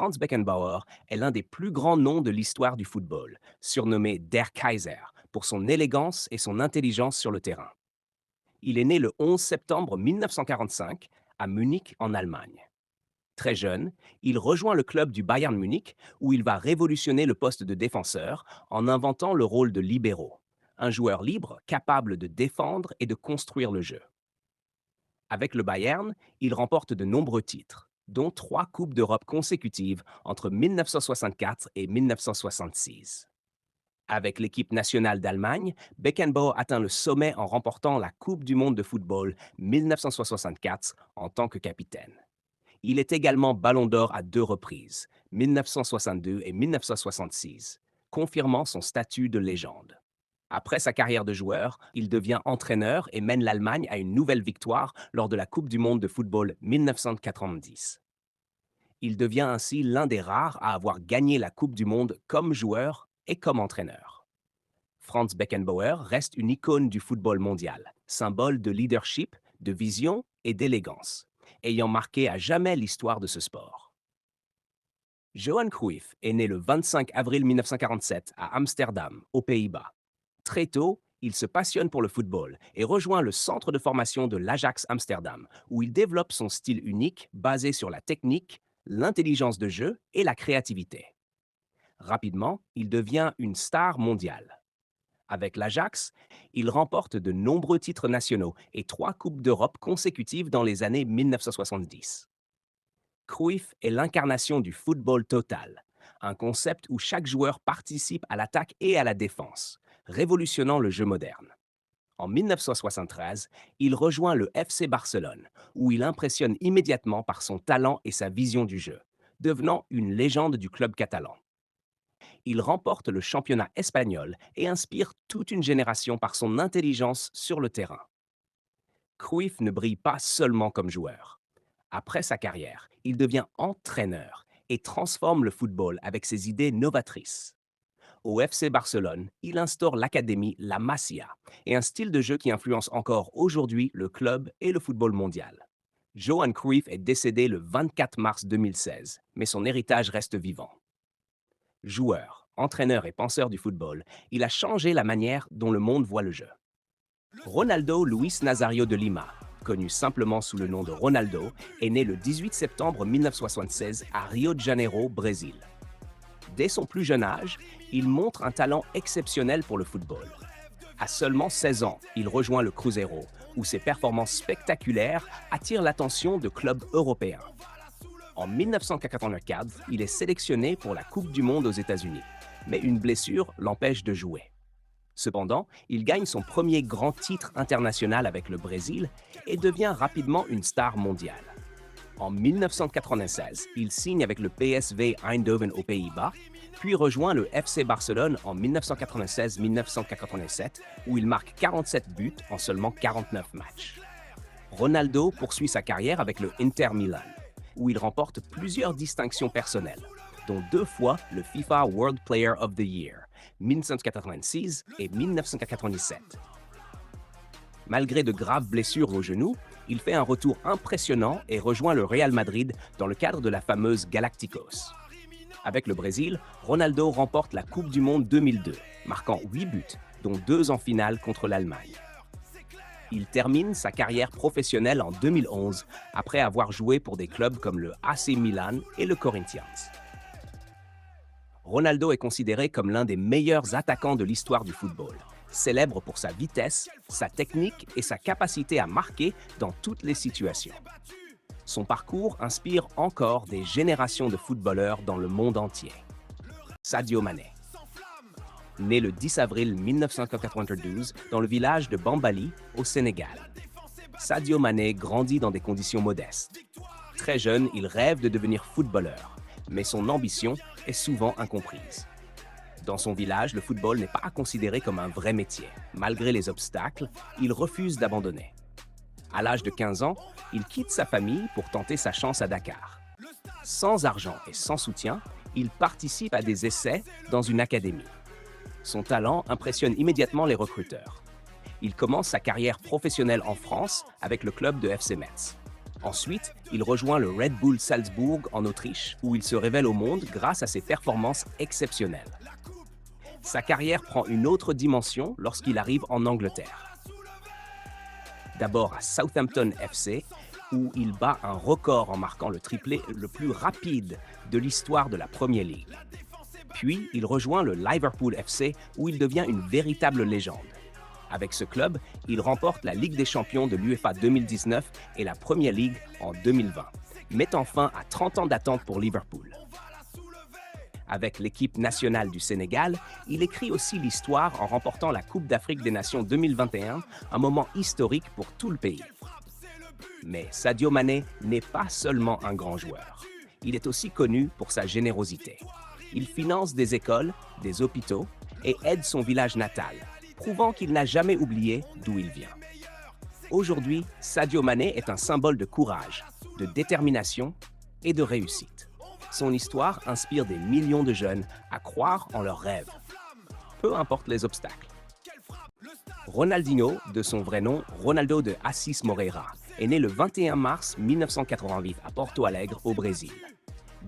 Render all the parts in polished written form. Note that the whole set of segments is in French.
Franz Beckenbauer est l'un des plus grands noms de l'histoire du football, surnommé Der Kaiser pour son élégance et son intelligence sur le terrain. Il est né le 11 septembre 1945 à Munich en Allemagne. Très jeune, il rejoint le club du Bayern Munich où il va révolutionner le poste de défenseur en inventant le rôle de libero, un joueur libre capable de défendre et de construire le jeu. Avec le Bayern, il remporte de nombreux titres, dont 3 Coupes d'Europe consécutives entre 1964 et 1966. Avec l'équipe nationale d'Allemagne, Beckenbauer atteint le sommet en remportant la Coupe du monde de football 1964 en tant que capitaine. Il est également Ballon d'Or à 2 reprises, 1962 et 1966, confirmant son statut de légende. Après sa carrière de joueur, il devient entraîneur et mène l'Allemagne à une nouvelle victoire lors de la Coupe du monde de football 1990. Il devient ainsi l'un des rares à avoir gagné la Coupe du monde comme joueur et comme entraîneur. Franz Beckenbauer reste une icône du football mondial, symbole de leadership, de vision et d'élégance, ayant marqué à jamais l'histoire de ce sport. Johan Cruyff est né le 25 avril 1947 à Amsterdam, aux Pays-Bas. Très tôt, il se passionne pour le football et rejoint le centre de formation de l'Ajax Amsterdam, où il développe son style unique basé sur la technique, l'intelligence de jeu et la créativité. Rapidement, il devient une star mondiale. Avec l'Ajax, il remporte de nombreux titres nationaux et 3 Coupes d'Europe consécutives dans les années 1970. Cruyff est l'incarnation du football total, un concept où chaque joueur participe à l'attaque et à la défense, révolutionnant le jeu moderne. En 1973, il rejoint le FC Barcelone, où il impressionne immédiatement par son talent et sa vision du jeu, devenant une légende du club catalan. Il remporte le championnat espagnol et inspire toute une génération par son intelligence sur le terrain. Cruyff ne brille pas seulement comme joueur. Après sa carrière, il devient entraîneur et transforme le football avec ses idées novatrices. Au FC Barcelone, il instaure l'académie La Masia et un style de jeu qui influence encore aujourd'hui le club et le football mondial. Johan Cruyff est décédé le 24 mars 2016, mais son héritage reste vivant. Joueur, entraîneur et penseur du football, il a changé la manière dont le monde voit le jeu. Ronaldo Luis Nazario de Lima, connu simplement sous le nom de Ronaldo, est né le 18 septembre 1976 à Rio de Janeiro, Brésil. Dès son plus jeune âge, il montre un talent exceptionnel pour le football. À seulement 16 ans, il rejoint le Cruzeiro, où ses performances spectaculaires attirent l'attention de clubs européens. En 1984, il est sélectionné pour la Coupe du monde aux États-Unis, mais une blessure l'empêche de jouer. Cependant, il gagne son premier grand titre international avec le Brésil et devient rapidement une star mondiale. En 1996, il signe avec le PSV Eindhoven aux Pays-Bas, puis rejoint le FC Barcelone en 1996-1997, où il marque 47 buts en seulement 49 matchs. Ronaldo poursuit sa carrière avec le Inter Milan, où il remporte plusieurs distinctions personnelles, dont 2 fois le FIFA World Player of the Year, 1986 et 1997. Malgré de graves blessures au genou, il fait un retour impressionnant et rejoint le Real Madrid dans le cadre de la fameuse Galacticos. Avec le Brésil, Ronaldo remporte la Coupe du Monde 2002, marquant 8 buts, dont 2 en finale contre l'Allemagne. Il termine sa carrière professionnelle en 2011 après avoir joué pour des clubs comme le AC Milan et le Corinthians. Ronaldo est considéré comme l'un des meilleurs attaquants de l'histoire du football, célèbre pour sa vitesse, sa technique et sa capacité à marquer dans toutes les situations. Son parcours inspire encore des générations de footballeurs dans le monde entier. Sadio Mané. Né le 10 avril 1992 dans le village de Bambali, au Sénégal. Sadio Mané grandit dans des conditions modestes. Très jeune, il rêve de devenir footballeur, mais son ambition est souvent incomprise. Dans son village, le football n'est pas considéré comme un vrai métier. Malgré les obstacles, il refuse d'abandonner. À l'âge de 15 ans, il quitte sa famille pour tenter sa chance à Dakar. Sans argent et sans soutien, il participe à des essais dans une académie. Son talent impressionne immédiatement les recruteurs. Il commence sa carrière professionnelle en France avec le club de FC Metz. Ensuite, il rejoint le Red Bull Salzbourg en Autriche, où il se révèle au monde grâce à ses performances exceptionnelles. Sa carrière prend une autre dimension lorsqu'il arrive en Angleterre. D'abord à Southampton FC, où il bat un record en marquant le triplé le plus rapide de l'histoire de la Premier League. Puis, il rejoint le Liverpool FC, où il devient une véritable légende. Avec ce club, il remporte la Ligue des champions de l'UEFA 2019 et la Premier League en 2020, mettant fin à 30 ans d'attente pour Liverpool. Avec l'équipe nationale du Sénégal, il écrit aussi l'histoire en remportant la Coupe d'Afrique des Nations 2021, un moment historique pour tout le pays. Mais Sadio Mané n'est pas seulement un grand joueur. Il est aussi connu pour sa générosité. Il finance des écoles, des hôpitaux et aide son village natal, prouvant qu'il n'a jamais oublié d'où il vient. Aujourd'hui, Sadio Mané est un symbole de courage, de détermination et de réussite. Son histoire inspire des millions de jeunes à croire en leurs rêves, peu importe les obstacles. Ronaldinho, de son vrai nom Ronaldo de Assis Moreira, est né le 21 mars 1988 à Porto Alegre, au Brésil.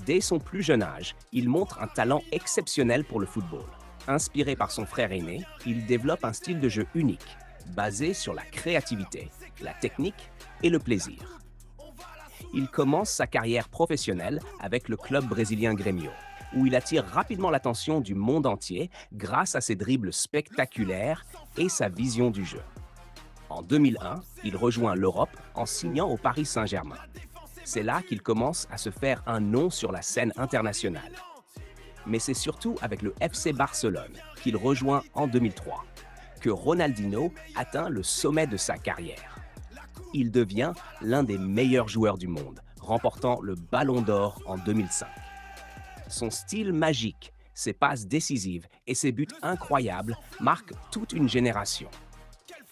Dès son plus jeune âge, il montre un talent exceptionnel pour le football. Inspiré par son frère aîné, il développe un style de jeu unique, basé sur la créativité, la technique et le plaisir. Il commence sa carrière professionnelle avec le club brésilien Grêmio, où il attire rapidement l'attention du monde entier grâce à ses dribbles spectaculaires et sa vision du jeu. En 2001, il rejoint l'Europe en signant au Paris Saint-Germain. C'est là qu'il commence à se faire un nom sur la scène internationale. Mais c'est surtout avec le FC Barcelone, qu'il rejoint en 2003, que Ronaldinho atteint le sommet de sa carrière. Il devient l'un des meilleurs joueurs du monde, remportant le Ballon d'Or en 2005. Son style magique, ses passes décisives et ses buts incroyables marquent toute une génération.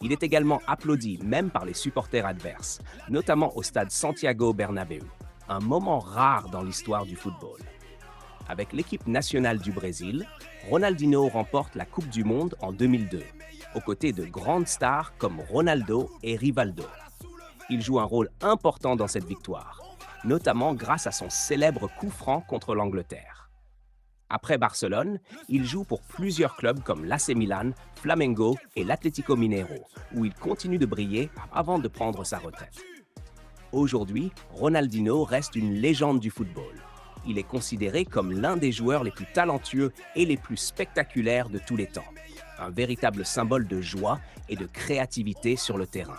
Il est également applaudi même par les supporters adverses, notamment au stade Santiago Bernabéu, un moment rare dans l'histoire du football. Avec l'équipe nationale du Brésil, Ronaldinho remporte la Coupe du Monde en 2002, aux côtés de grandes stars comme Ronaldo et Rivaldo. Il joue un rôle important dans cette victoire, notamment grâce à son célèbre coup franc contre l'Angleterre. Après Barcelone, il joue pour plusieurs clubs comme l'AC Milan, Flamengo et l'Atlético Mineiro, où il continue de briller avant de prendre sa retraite. Aujourd'hui, Ronaldinho reste une légende du football. Il est considéré comme l'un des joueurs les plus talentueux et les plus spectaculaires de tous les temps. Un véritable symbole de joie et de créativité sur le terrain.